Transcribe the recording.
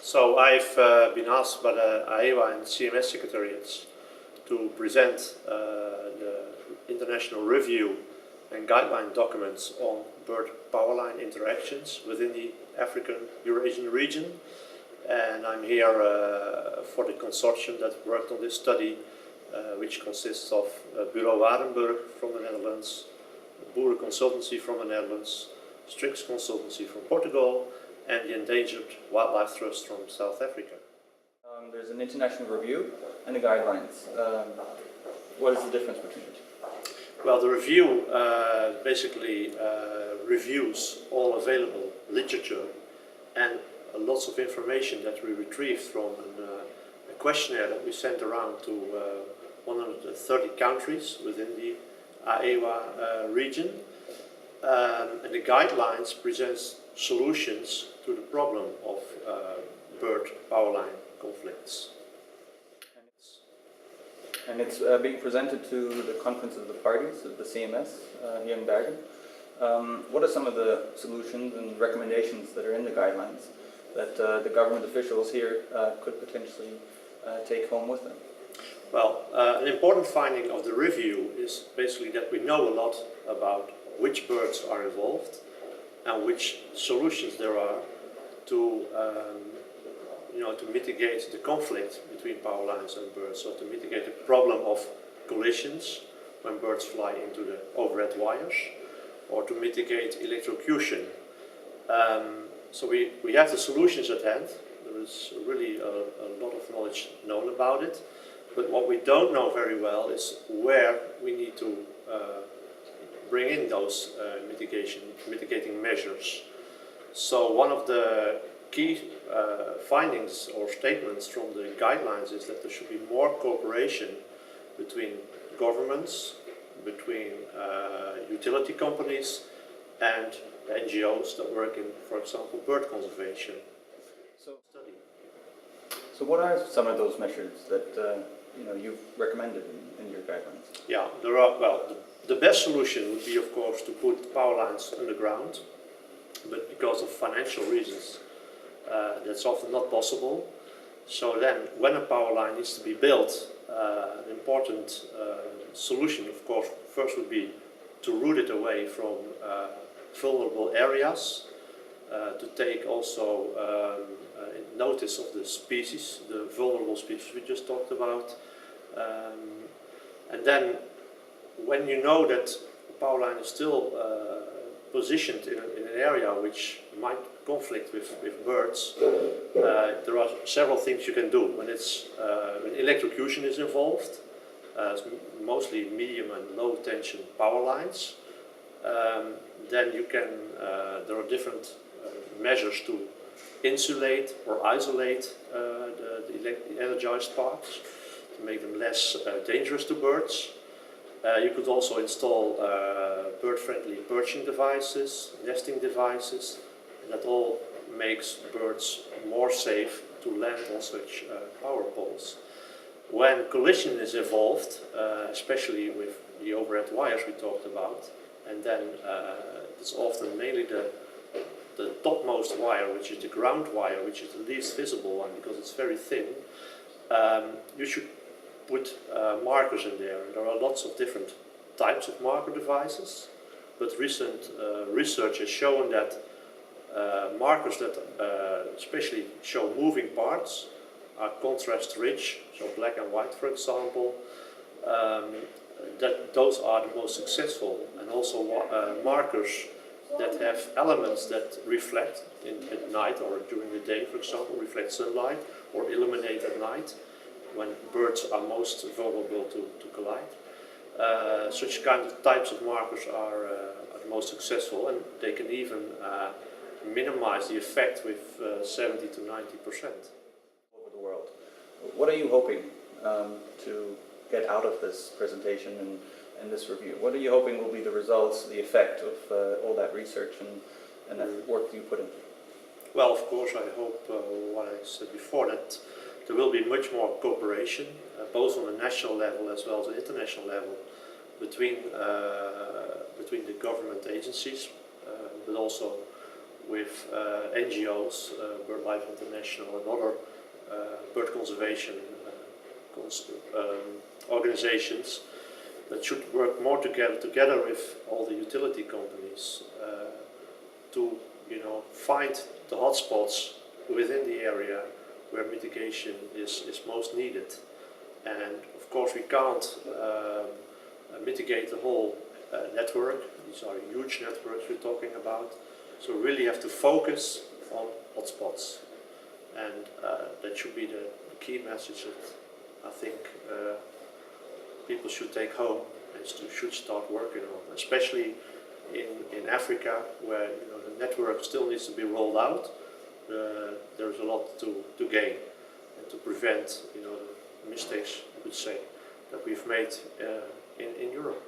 So I've been asked by the AEWA and CMS secretariats to present the international review and guideline documents on bird power line interactions within the African-Eurasian region. And I'm here for the consortium that worked on this study, which consists of Bureau Waardenburg from the Netherlands, Boeren Consultancy from the Netherlands, Strix Consultancy from Portugal, and the Endangered Wildlife Trust from South Africa. There's an international review and the guidelines. What is the difference between it? Well, the review basically reviews all available literature and lots of information that we retrieved from a questionnaire that we sent around to 130 countries within the AEWA region. And the guidelines presents solutions to the problem of bird power line conflicts. And it's being presented to the Conference of the Parties of the CMS here in Bergen. What are some of the solutions and recommendations that are in the guidelines that the government officials here could potentially take home with them? Well, an important finding of the review is basically that we know a lot about which birds are involved and which solutions there are to to mitigate the conflict between power lines and birds, so to mitigate the problem of collisions when birds fly into the overhead wires, or to mitigate electrocution. So we have the solutions at hand. There is really a lot of knowledge known about it, but what we don't know very well is where we need to bring in those mitigating measures. So one of the key findings or statements from the guidelines is that there should be more cooperation between governments, between utility companies and NGOs that work in, for example, bird conservation. So what are some of those measures that you've recommended in your guidelines? Yeah, there are. Well, the best solution would be, of course, to put power lines underground, but because of financial reasons, that's often not possible. So then, when a power line needs to be built, an important solution, of course, first would be to route it away from vulnerable areas, to take also notice of the species, the vulnerable species we just talked about, and then when you know that a power line is still positioned in an area which might conflict with birds, there are several things you can do. When electrocution is involved, mostly medium and low tension power lines, then you can, there are different measures to insulate or isolate the energized parts to make them less dangerous to birds. You could also install bird-friendly perching devices, nesting devices, and that all makes birds more safe to land on such power poles. When collision is involved, especially with the overhead wires we talked about, and then it's often mainly the topmost wire, which is the ground wire, which is the least visible one because it's very thin, you should put markers in there. There are lots of different types of marker devices, but recent research has shown that markers that especially show moving parts are contrast rich, so black and white for example, that those are the most successful, and also markers that have elements that reflect at night or during the day, for example, reflect sunlight or illuminate at night when birds are most vulnerable to collide. Such kind of types of markers are the most successful, and they can even minimize the effect with 70 to 90% over the world. What are you hoping to get out of this presentation and this review? What are you hoping will be the results, the effect of all that research and that work you put in? Well, of course, I hope what I said before, that there will be much more cooperation, both on the national level as well as the international level, between the government agencies, but also with NGOs, BirdLife International and other bird conservation organizations that should work more together with all the utility companies to find the hotspots within the area where mitigation is most needed. And of course we can't mitigate the whole network. These are huge networks we're talking about. So we really have to focus on hotspots. And that should be the key message that I think people should take home and should start working on, especially in Africa, where the network still needs to be rolled out. There's a lot to gain and to prevent the mistakes, I would say, that we've made in Europe.